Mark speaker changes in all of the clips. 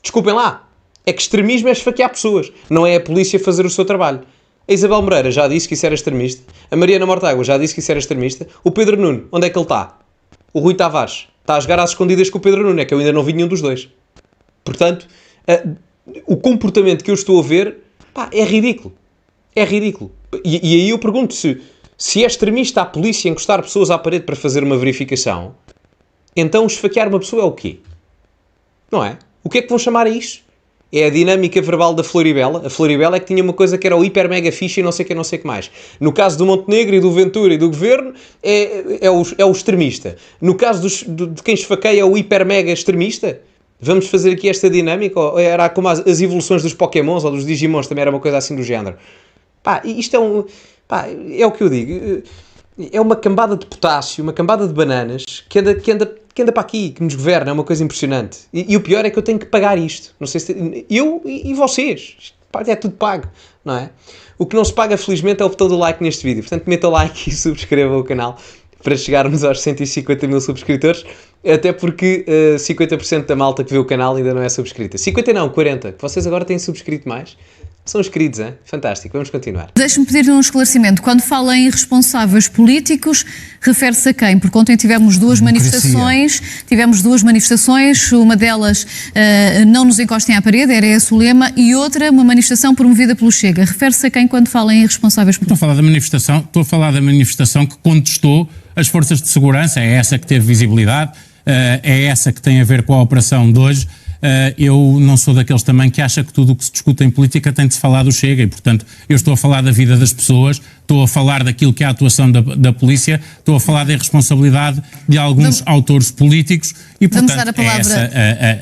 Speaker 1: Desculpem lá. É que extremismo é esfaquear pessoas. Não é a polícia fazer o seu trabalho. A Isabel Moreira já disse que isso era extremista. A Mariana Mortágua já disse que isso era extremista. O Pedro Nuno, onde é que ele está? O Rui Tavares está a jogar às escondidas com o Pedro Nuno. É que eu ainda não vi nenhum dos dois. Portanto, o comportamento que eu estou a ver, pá, é ridículo. É ridículo. E aí eu pergunto se é extremista a polícia encostar pessoas à parede para fazer uma verificação, então esfaquear uma pessoa é o quê? Não é? O que é que vão chamar a isto? É a dinâmica verbal da Floribela. A Floribela é que tinha uma coisa que era o hiper mega fixe e não sei o que mais. No caso do Montenegro e do Ventura e do Governo, é o extremista. No caso de quem esfaqueia é o hiper mega extremista. Vamos fazer aqui esta dinâmica? Ou era como as evoluções dos Pokémons ou dos Digimons, também era uma coisa assim do género. Pá, isto é o que eu digo. É uma cambada de potássio, uma cambada de bananas que anda para aqui, que nos governa, é uma coisa impressionante. E o pior é que eu tenho que pagar isto. Não sei se eu e vocês. É tudo pago, não é? O que não se paga, felizmente, é o botão do like neste vídeo. Portanto, meta o like e subscreva o canal para chegarmos aos 150 mil subscritores. Até porque 50% da malta que vê o canal ainda não é subscrita. 50 não, 40. Vocês agora têm subscrito mais. São inscritos, hein? Fantástico. Vamos continuar.
Speaker 2: Deixe-me pedir um esclarecimento. Quando fala em responsáveis políticos, refere-se a quem? Porque ontem tivemos duas manifestações, uma delas não nos encostem à parede, era esse o lema, e outra, uma manifestação promovida pelo Chega. Refere-se a quem quando fala em responsáveis políticos?
Speaker 3: Estou a falar da manifestação que contestou as forças de segurança, é essa que teve visibilidade, é essa que tem a ver com a operação de hoje. Eu não sou daqueles também que acha que tudo o que se discute em política tem de se falar do Chega e, portanto, eu estou a falar da vida das pessoas, estou a falar daquilo que é a atuação da polícia, estou a falar da irresponsabilidade de alguns autores políticos e, portanto, é essa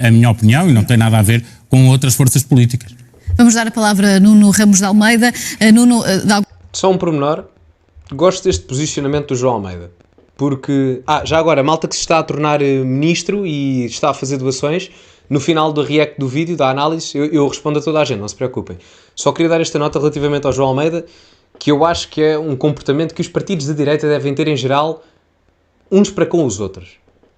Speaker 3: a minha opinião e não tem nada a ver com outras forças políticas.
Speaker 2: Vamos dar a palavra a Nuno Ramos de Almeida.
Speaker 1: Só um pormenor. Gosto deste posicionamento do João Almeida. Porque, já agora, a malta que se está a tornar ministro e está a fazer doações, no final do react do vídeo, da análise, eu respondo a toda a gente, não se preocupem. Só queria dar esta nota relativamente ao João Almeida, que eu acho que é um comportamento que os partidos de direita devem ter em geral, uns para com os outros.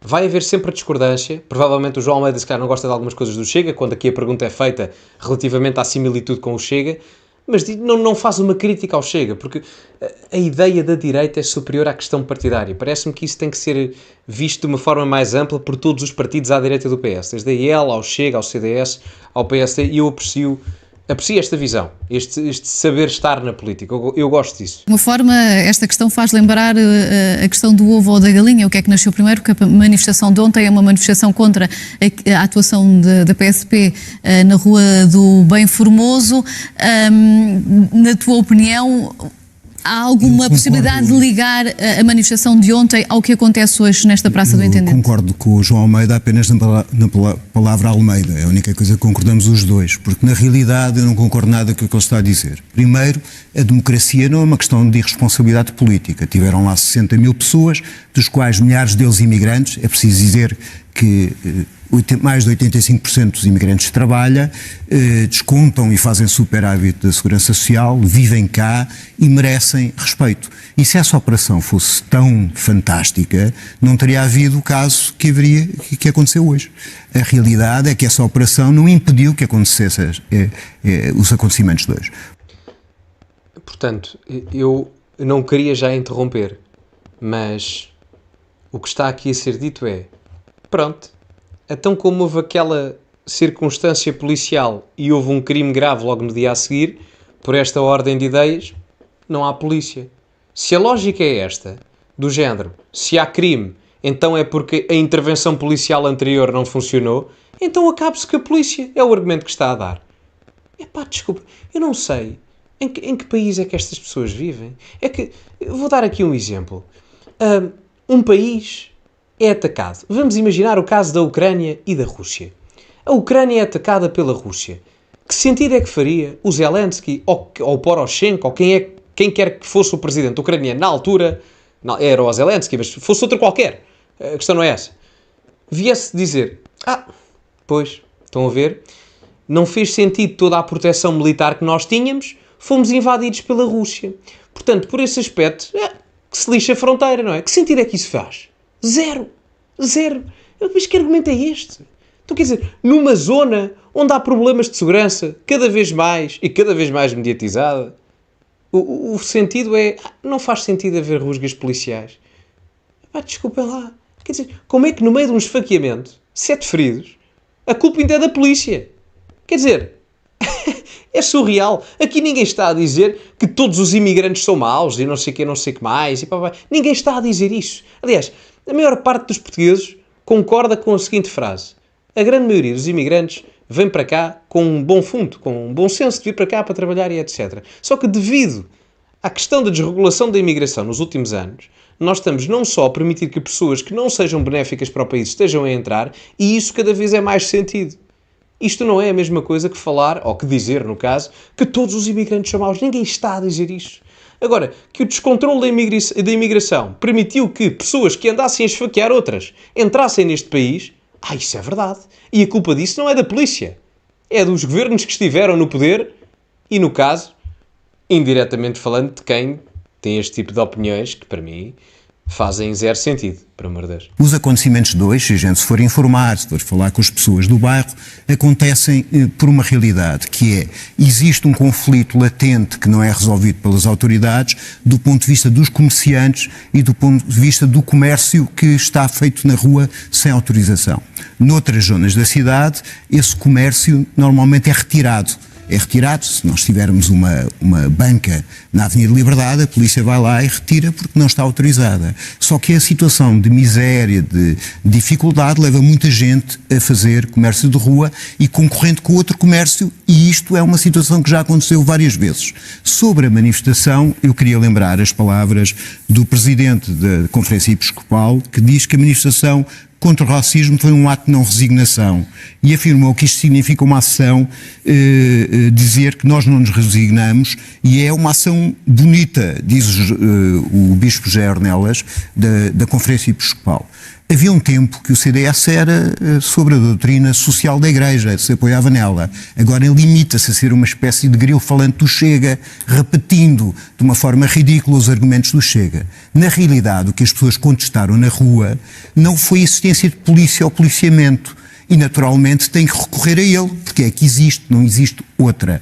Speaker 1: Vai haver sempre discordância, provavelmente o João Almeida se calhar não gosta de algumas coisas do Chega, quando aqui a pergunta é feita relativamente à similitude com o Chega, mas não faz uma crítica ao Chega, porque a ideia da direita é superior à questão partidária. Parece-me que isso tem que ser visto de uma forma mais ampla por todos os partidos à direita do PS, desde a IEL, ao Chega, ao CDS, ao PSD, e eu aprecio esta visão, este saber estar na política. Eu gosto disso.
Speaker 2: De uma forma, esta questão faz lembrar a questão do ovo ou da galinha, o que é que nasceu primeiro, porque a manifestação de ontem é uma manifestação contra a atuação da PSP na Rua do Bem Formoso. Na tua opinião, há alguma possibilidade de ligar a manifestação de ontem ao que acontece hoje nesta Praça do Intendente?
Speaker 4: Concordo com o João Almeida apenas na palavra Almeida. É a única coisa que concordamos os dois, porque na realidade eu não concordo nada com o que ele está a dizer. Primeiro, a democracia não é uma questão de irresponsabilidade política. Tiveram lá 60 mil pessoas, dos quais milhares deles imigrantes. É preciso dizer que mais de 85% dos imigrantes trabalham, descontam e fazem superávit da Segurança Social, vivem cá e merecem respeito. E se essa operação fosse tão fantástica, não teria havido o caso que aconteceu hoje. A realidade é que essa operação não impediu que acontecessem os acontecimentos de hoje.
Speaker 1: Portanto, eu não queria já interromper, mas o que está aqui a ser dito é, pronto, então como houve aquela circunstância policial e houve um crime grave logo no dia a seguir, por esta ordem de ideias, não há polícia. Se a lógica é esta, do género, se há crime, então é porque a intervenção policial anterior não funcionou, então acabe-se com a polícia. É o argumento que está a dar. Desculpa, eu não sei em que país é que estas pessoas vivem. É que, vou dar aqui um exemplo. Um país é atacado. Vamos imaginar o caso da Ucrânia e da Rússia. A Ucrânia é atacada pela Rússia. Que sentido é que faria o Zelensky ou o Poroshenko ou quem quer que fosse o presidente ucraniano na altura, não, era o Zelensky, mas fosse outro qualquer, a questão não é essa, viesse dizer, pois, estão a ver, não fez sentido toda a proteção militar que nós tínhamos, fomos invadidos pela Rússia. Portanto, por esse aspecto, que se lixa a fronteira, não é? Que sentido é que isso faz? Zero. Mas que argumento é este? Então, quer dizer, numa zona onde há problemas de segurança, cada vez mais e cada vez mais mediatizada. O sentido é, não faz sentido haver rusgas policiais. Desculpem lá. Quer dizer, como é que no meio de um esfaqueamento, 7 feridos, a culpa ainda é da polícia? Quer dizer, é surreal. Aqui ninguém está a dizer que todos os imigrantes são maus e não sei o que, não sei o que mais. Ninguém está a dizer isso. Aliás, a maior parte dos portugueses concorda com a seguinte frase. A grande maioria dos imigrantes vem para cá com um bom fundo, com um bom senso de vir para cá para trabalhar e etc. Só que devido à questão da desregulação da imigração nos últimos anos, nós estamos não só a permitir que pessoas que não sejam benéficas para o país estejam a entrar, e isso cada vez é mais sentido. Isto não é a mesma coisa que falar, ou que dizer, no caso, que todos os imigrantes são maus. Ninguém está a dizer isso. Agora, que o descontrole da imigração permitiu que pessoas que andassem a esfaquear outras entrassem neste país, isso é verdade. E a culpa disso não é da polícia. É dos governos que estiveram no poder e, no caso, indiretamente falando, de quem tem este tipo de opiniões que, para mim, fazem zero sentido, por amor de Deus.
Speaker 4: Os acontecimentos de hoje, se a gente se for informar, se for falar com as pessoas do bairro, acontecem por uma realidade, que é, existe um conflito latente que não é resolvido pelas autoridades do ponto de vista dos comerciantes e do ponto de vista do comércio que está feito na rua sem autorização. Noutras zonas da cidade, esse comércio normalmente é retirado. Se nós tivermos uma banca na Avenida Liberdade, a polícia vai lá e retira porque não está autorizada. Só que a situação de miséria, de dificuldade, leva muita gente a fazer comércio de rua e concorrente com outro comércio, e isto é uma situação que já aconteceu várias vezes. Sobre a manifestação, eu queria lembrar as palavras do presidente da Conferência Episcopal, que diz que a manifestação contra o racismo foi um ato de não resignação, e afirmou que isto significa uma ação, dizer que nós não nos resignamos, e é uma ação bonita, diz o Bispo José Ornelas, da Conferência Episcopal. Havia um tempo que o CDS era sobre a doutrina social da Igreja, se apoiava nela. Agora limita-se a ser uma espécie de grilo falante do Chega, repetindo de uma forma ridícula os argumentos do Chega. Na realidade, o que as pessoas contestaram na rua não foi a existência de polícia ou policiamento. E, naturalmente, têm que recorrer a ele, porque é que existe, não existe outra.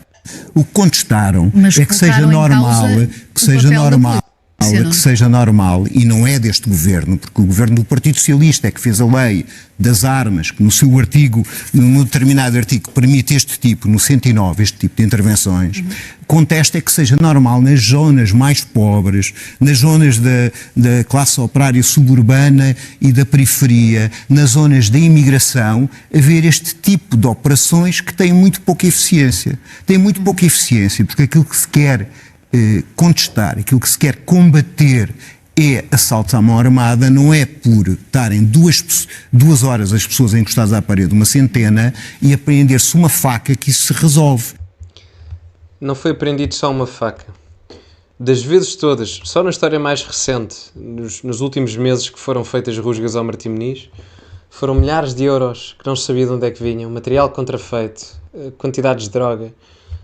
Speaker 4: O que contestaram é que seja normal, que seja normal, e não é deste governo, porque o governo do Partido Socialista é que fez a lei das armas, que no seu artigo, num determinado artigo, permite este tipo, no 109, este tipo de intervenções. Contesta é que seja normal nas zonas mais pobres, nas zonas da classe operária suburbana e da periferia, nas zonas da imigração, haver este tipo de operações que têm muito pouca eficiência. Têm muito pouca eficiência, porque aquilo que se quer contestar, aquilo que se quer combater é assaltos à mão armada, não é por estarem 2 horas as pessoas encostadas à parede, uma centena, e apreender-se uma faca que isso se resolve.
Speaker 1: Não foi apreendido só uma faca. Das vezes todas, só na história mais recente, nos últimos meses que foram feitas rusgas ao Martim Moniz, foram milhares de euros que não se sabia de onde é que vinham, material contrafeito, quantidades de droga,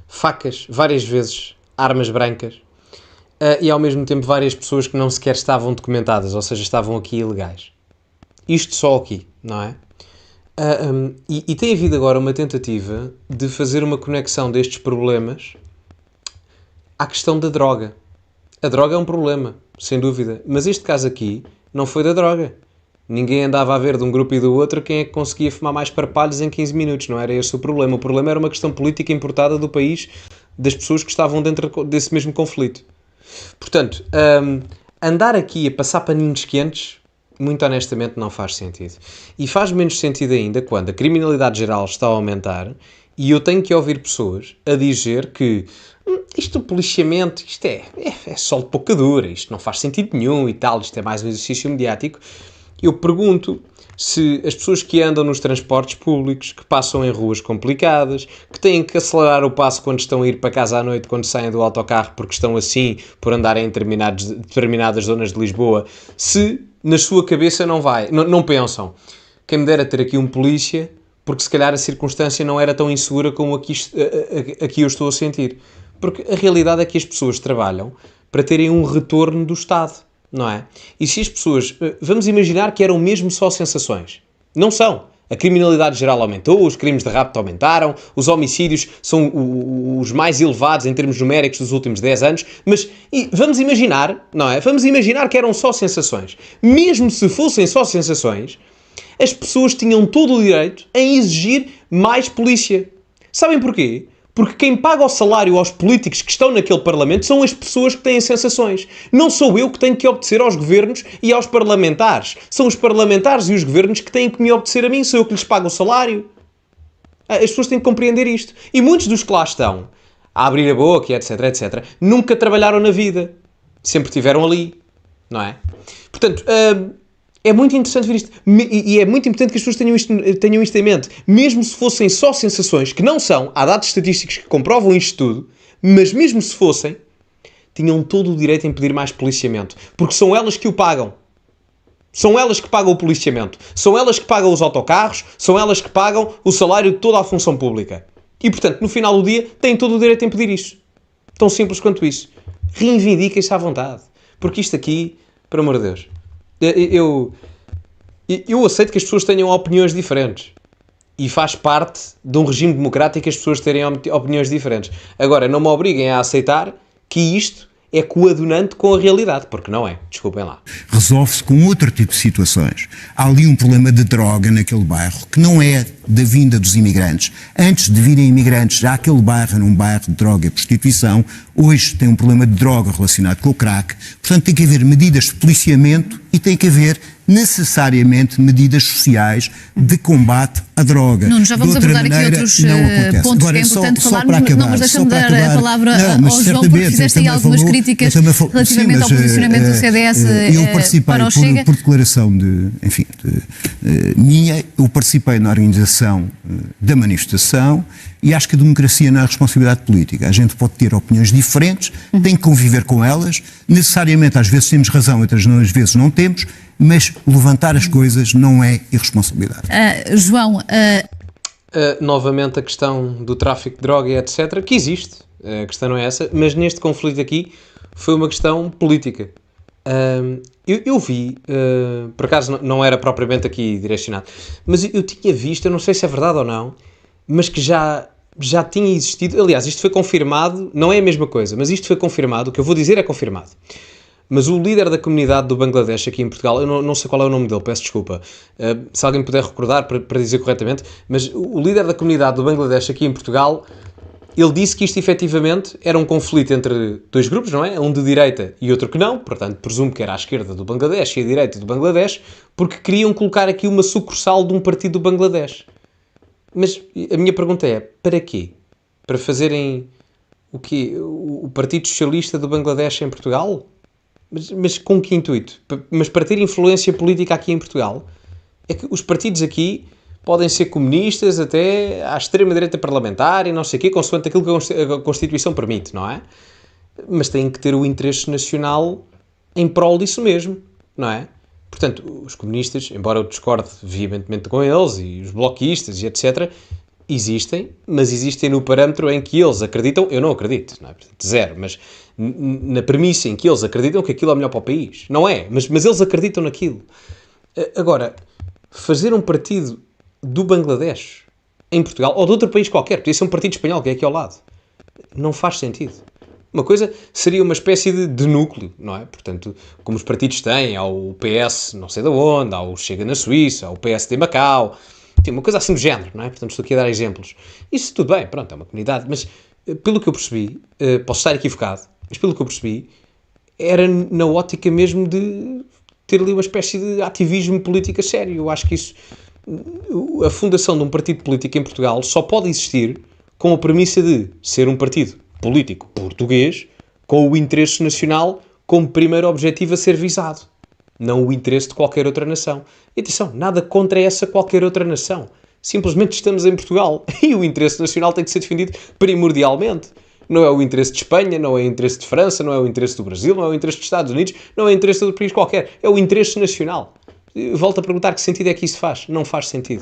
Speaker 1: facas, várias vezes, armas brancas, e ao mesmo tempo várias pessoas que não sequer estavam documentadas, ou seja, estavam aqui ilegais. Isto só aqui, não é? E tem havido agora uma tentativa de fazer uma conexão destes problemas à questão da droga. A droga é um problema, sem dúvida, mas este caso aqui não foi da droga. Ninguém andava a ver de um grupo e do outro quem é que conseguia fumar mais parpalhos em 15 minutos, não era esse o problema. O problema era uma questão política importada do país, das pessoas que estavam dentro desse mesmo conflito. Portanto, andar aqui a passar paninhos quentes, muito honestamente, não faz sentido. E faz menos sentido ainda quando a criminalidade geral está a aumentar e eu tenho que ouvir pessoas a dizer que isto do policiamento, isto é só de pouca dura, isto não faz sentido nenhum e tal, isto é mais um exercício mediático. Eu pergunto se as pessoas que andam nos transportes públicos, que passam em ruas complicadas, que têm que acelerar o passo quando estão a ir para casa à noite, quando saem do autocarro, porque estão assim, por andarem em determinadas zonas de Lisboa, se na sua cabeça não pensam, quem me dera ter aqui um polícia, porque se calhar a circunstância não era tão insegura como aqui eu estou a sentir. Porque a realidade é que as pessoas trabalham para terem um retorno do Estado, não é? E se as pessoas... Vamos imaginar que eram mesmo só sensações. Não são. A criminalidade geral aumentou, os crimes de rapto aumentaram, os homicídios são os mais elevados em termos numéricos dos últimos 10 anos, mas vamos imaginar, não é? Vamos imaginar que eram só sensações. Mesmo se fossem só sensações, as pessoas tinham todo o direito em exigir mais polícia. Sabem porquê? Porque quem paga o salário aos políticos que estão naquele Parlamento são as pessoas que têm sensações. Não sou eu que tenho que obedecer aos governos e aos parlamentares. São os parlamentares e os governos que têm que me obedecer a mim. Sou eu que lhes pago o salário. As pessoas têm que compreender isto. E muitos dos que lá estão, a abrir a boca, etc, etc, nunca trabalharam na vida. Sempre estiveram ali. Não é? Portanto, é muito interessante ver isto. E é muito importante que as pessoas tenham isto em mente. Mesmo se fossem só sensações, que não são, há dados estatísticos que comprovam isto tudo, mas mesmo se fossem, tinham todo o direito em pedir mais policiamento. Porque são elas que o pagam. São elas que pagam o policiamento. São elas que pagam os autocarros. São elas que pagam o salário de toda a função pública. E, portanto, no final do dia, têm todo o direito em pedir isso. Tão simples quanto isso. Reivindiquem-se à vontade. Porque isto aqui, por amor de Deus... Eu aceito que as pessoas tenham opiniões diferentes e faz parte de um regime democrático as pessoas terem opiniões diferentes. Agora, não me obriguem a aceitar que isto é coadunante com a realidade, porque não é. Desculpem lá.
Speaker 4: Resolve-se com outro tipo de situações. Há ali um problema de droga naquele bairro, que não é da vinda dos imigrantes. Antes de virem imigrantes, já aquele bairro era um bairro de droga e prostituição. Hoje tem um problema de droga relacionado com o crack. Portanto, tem que haver medidas de policiamento e tem que haver necessariamente medidas sociais de combate à droga.
Speaker 2: Nuno, já vamos abordar aqui outros pontos que é importante falarmos, mas deixa-me dar a palavra ao João, porque fizeste aí algumas críticas relativamente ao posicionamento do CDS para o Chega.
Speaker 4: Por declaração minha, eu participei na organização da manifestação e acho que a democracia não é responsabilidade política. A gente pode ter opiniões diferentes, tem que conviver com elas, necessariamente às vezes temos razão, outras vezes não temos, mas levantar as coisas não é irresponsabilidade.
Speaker 2: João...
Speaker 1: novamente a questão do tráfico de droga e etc, que existe, a questão não é essa, mas neste conflito aqui foi uma questão política. Eu vi, por acaso não era propriamente aqui direcionado, mas eu tinha visto, eu não sei se é verdade ou não, mas que já tinha existido, aliás, isto foi confirmado, não é a mesma coisa, mas isto foi confirmado, o que eu vou dizer é confirmado. Mas o líder da comunidade do Bangladesh aqui em Portugal, eu não sei qual é o nome dele, peço desculpa, se alguém puder recordar para dizer corretamente, mas o líder da comunidade do Bangladesh aqui em Portugal, ele disse que isto efetivamente era um conflito entre dois grupos, não é? Um de direita e outro que não, portanto presumo que era a esquerda do Bangladesh e a direita do Bangladesh, porque queriam colocar aqui uma sucursal de um partido do Bangladesh. Mas a minha pergunta é, para quê? Para fazerem o quê? O Partido Socialista do Bangladesh em Portugal? Mas com que intuito? Mas para ter influência política aqui em Portugal? É que os partidos aqui podem ser comunistas até à extrema-direita parlamentar e não sei o quê, consoante aquilo que a Constituição permite, não é? Mas têm que ter o interesse nacional em prol disso mesmo, não é? Portanto, os comunistas, embora eu discorde veementemente com eles, e os bloquistas e etc., existem, mas existem no parâmetro em que eles acreditam, eu não acredito, não é? Portanto, zero, mas na premissa em que eles acreditam que aquilo é melhor para o país. Não é, mas eles acreditam naquilo. Agora, fazer um partido do Bangladesh em Portugal, ou de outro país qualquer, podia ser um partido espanhol que é aqui ao lado, não faz sentido. Uma coisa seria uma espécie de núcleo, não é? Portanto, como os partidos têm, há o PS não sei de onde, há o Chega na Suíça, há o PSD Macau, tem uma coisa assim do género, não é? Portanto, estou aqui a dar exemplos. Isso tudo bem, pronto, é uma comunidade, mas pelo que eu percebi, posso estar equivocado, mas pelo que eu percebi, era na ótica mesmo de ter ali uma espécie de ativismo político a sério. Eu acho que isso, a fundação de um partido político em Portugal só pode existir com a premissa de ser um partido político português com o interesse nacional como primeiro objetivo a ser visado, não o interesse de qualquer outra nação. E atenção, nada contra essa qualquer outra nação. Simplesmente estamos em Portugal e o interesse nacional tem que ser defendido primordialmente. Não é o interesse de Espanha, não é o interesse de França, não é o interesse do Brasil, não é o interesse dos Estados Unidos, não é o interesse de outro país qualquer. É o interesse nacional. Volto a perguntar que sentido é que isso faz. Não faz sentido.